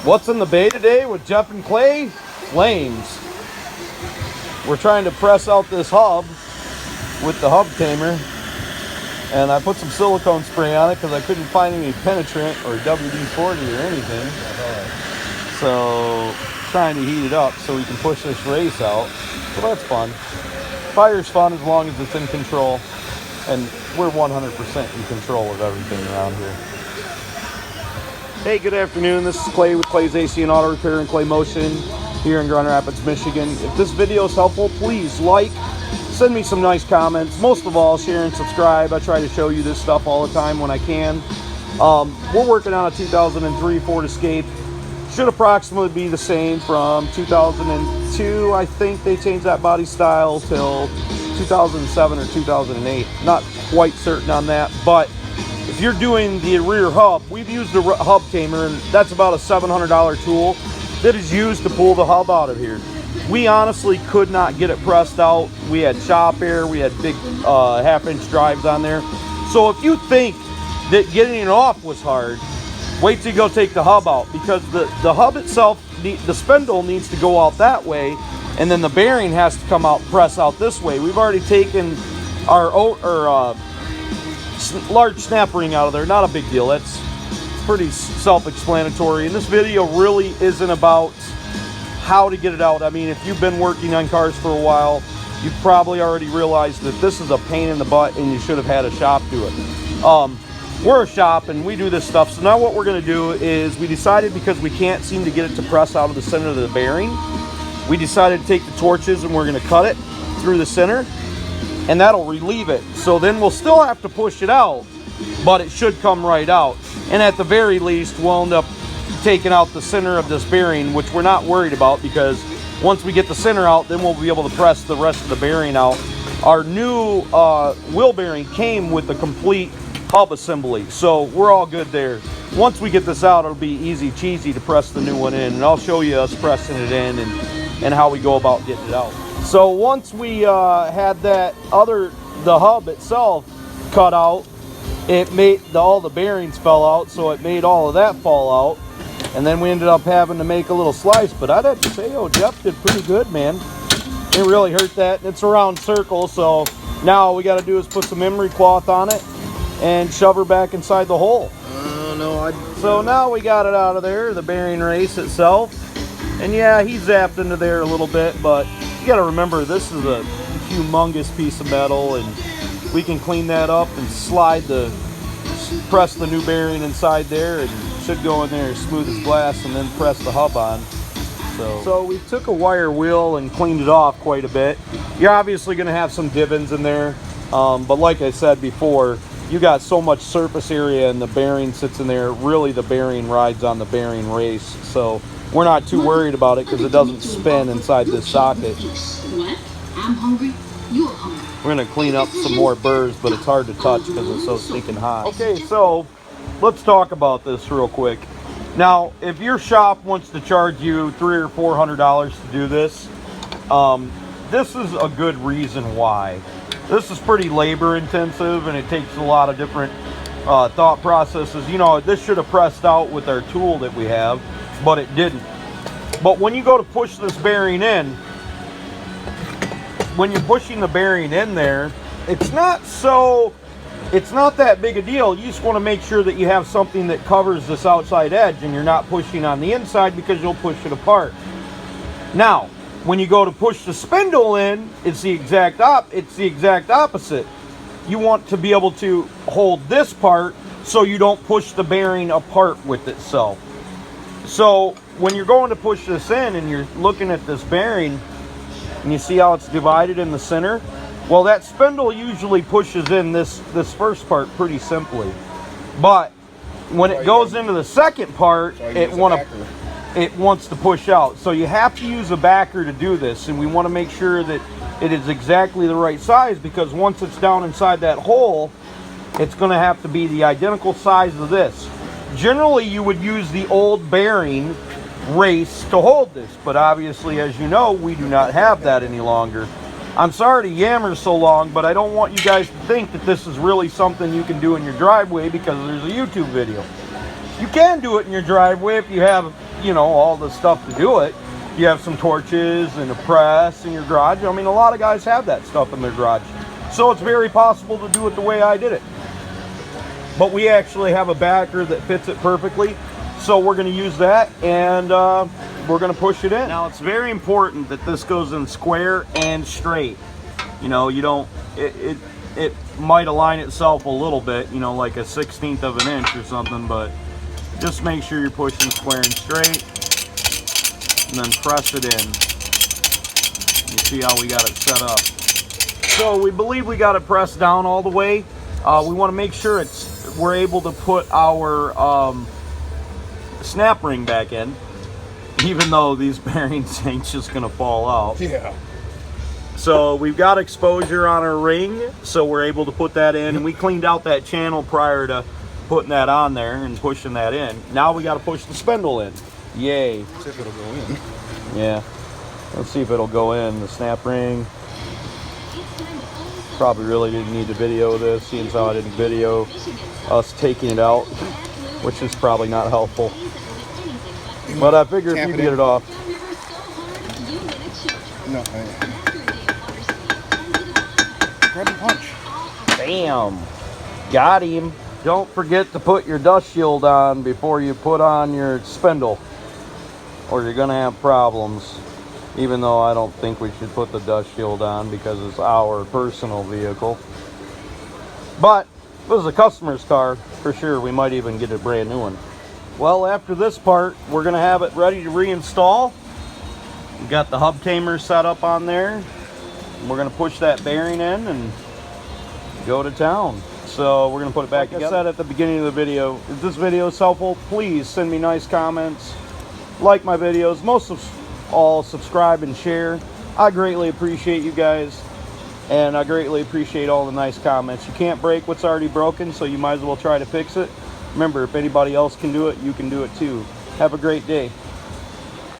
What's in the bay today with Jeff and Clay? Flames. We're trying to press out this hub with the hub tamer, and I put some silicone spray on it because I couldn't find any penetrant or WD-40 or anything. So trying to heat it up so we can push this race out. So that's fun. Fire's fun as long as it's in control, and we're 100% in control of everything around here. Hey, good afternoon. This is Clay with Clay's AC and Auto Repair and Clay Motion here in Grand Rapids, Michigan. If this video is helpful, please like, send me some nice comments. Most of all, share and subscribe. I try to show you this stuff all the time when I can. We're working on a 2003 Ford Escape. Should approximately be the same from 2002. I think they changed that body style till 2007 or 2008. Not quite certain on that, but if you're doing the rear hub, we've used the hub tamer, and that's about a $700 tool that is used to pull the hub out of here. We honestly could not get it pressed out. We had shop air, we had big half-inch drives on there. So if you think that getting it off was hard, wait till you go take the hub out, because the hub itself, the spindle needs to go out that way, and then the bearing has to come out, press out this way. We've already taken our large snap ring out of there. Not a big deal. That's pretty self-explanatory. And this video really isn't about how to get it out. I mean, if you've been working on cars for a while, you've probably already realized that this is a pain in the butt and you should have had a shop do it. We're a shop and we do this stuff. So now what we're going to do is, we decided, because we can't seem to get it to press out of the center of the bearing, we decided to take the torches and we're going to cut it through the center, and that'll relieve it. So then we'll still have to push it out, but it should come right out. And at the very least, we'll end up taking out the center of this bearing, which we're not worried about, because once we get the center out, then we'll be able to press the rest of the bearing out. Our new wheel bearing came with a complete hub assembly, so we're all good there. Once we get this out, it'll be easy cheesy to press the new one in, and I'll show you us pressing it in and how we go about getting it out. So once we had the hub itself cut out, it made all the bearings fell out, so it made all of that fall out, and then we ended up having to make a little slice. But I'd have to say, Jeff did pretty good, man. Didn't really hurt that. It's a round circle, so now all we got to do is put some emery cloth on it and shove her back inside the hole. So now we got it out of there, the bearing race itself, and yeah, he zapped into there a little bit, but you got to remember, this is a humongous piece of metal, and we can clean that up and press the new bearing inside there, and it should go in there as smooth as glass, and then press the hub on. So we took a wire wheel and cleaned it off quite a bit. You're obviously going to have some divots in there, but like I said before, you got so much surface area and the bearing sits in there. Really, the bearing rides on the bearing race, so we're not too worried about it because it doesn't spin inside this socket. What? I'm hungry. You're hungry. We're going to clean up some more burrs, but it's hard to touch because it's so stinking hot. Okay, so let's talk about this real quick. Now, if your shop wants to charge you $300 or $400 to do this, this is a good reason why. This is pretty labor intensive, and it takes a lot of different thought processes. You know, this should have pressed out with our tool that we have, but it didn't. But when you go to push this bearing in, when you're pushing the bearing in there, it's not that big a deal. You just want to make sure that you have something that covers this outside edge and you're not pushing on the inside, because you'll push it apart. Now, when you go to push the spindle in, it's the exact opposite. You want to be able to hold this part so you don't push the bearing apart with itself. So when you're going to push this in and you're looking at this bearing and you see how it's divided in the center, well, that spindle usually pushes in this first part pretty simply. But when it goes into the second part, it wants to push out. So you have to use a backer to do this, and we want to make sure that it is exactly the right size, because once it's down inside that hole, it's going to have to be the identical size of this. Generally, you would use the old bearing race to hold this, but obviously, as you know, we do not have that any longer. I'm sorry to yammer so long, but I don't want you guys to think that this is really something you can do in your driveway because there's a YouTube video. You can do it in your driveway if you have you know, all the stuff to do it. You have some torches and a press in your garage. I mean, a lot of guys have that stuff in their garage. So it's very possible to do it the way I did it. But we actually have a backer that fits it perfectly. So we're going to use that, and we're going to push it in. Now, it's very important that this goes in square and straight. You know, you don't, it might align itself a little bit, you know, like a 1/16 of an inch or something, but just make sure you're pushing square and straight, and then press it in. You see how we got it set up. So we believe we got it pressed down all the way. We want to make sure we're able to put our snap ring back in, even though these bearings ain't just gonna fall out. Yeah. So we've got exposure on our ring, so we're able to put that in, and we cleaned out that channel prior to putting that on there and pushing that in. Now we got to push the spindle in. Yay. Let's see if it'll go in. Yeah. Let's see if it'll go in. The snap ring. Probably really didn't need to video this, seeing as how I didn't video us taking it out, which is probably not helpful. But I figure if you can get it off. No, grab and punch. Bam. Got him. Don't forget to put your dust shield on before you put on your spindle, or you're going to have problems. Even though I don't think we should put the dust shield on because it's our personal vehicle. But if it was a customer's car, for sure, we might even get a brand new one. Well, after this part, we're going to have it ready to reinstall. We've got the hub tamer set up on there. We're going to push that bearing in and go to town. So we're going to put it back together. Like I said at the beginning of the video, if this video is helpful, please send me nice comments. Like my videos. Most of all, subscribe and share. I greatly appreciate you guys, and I greatly appreciate all the nice comments. You can't break what's already broken, so you might as well try to fix it. Remember, if anybody else can do it, you can do it too. Have a great day.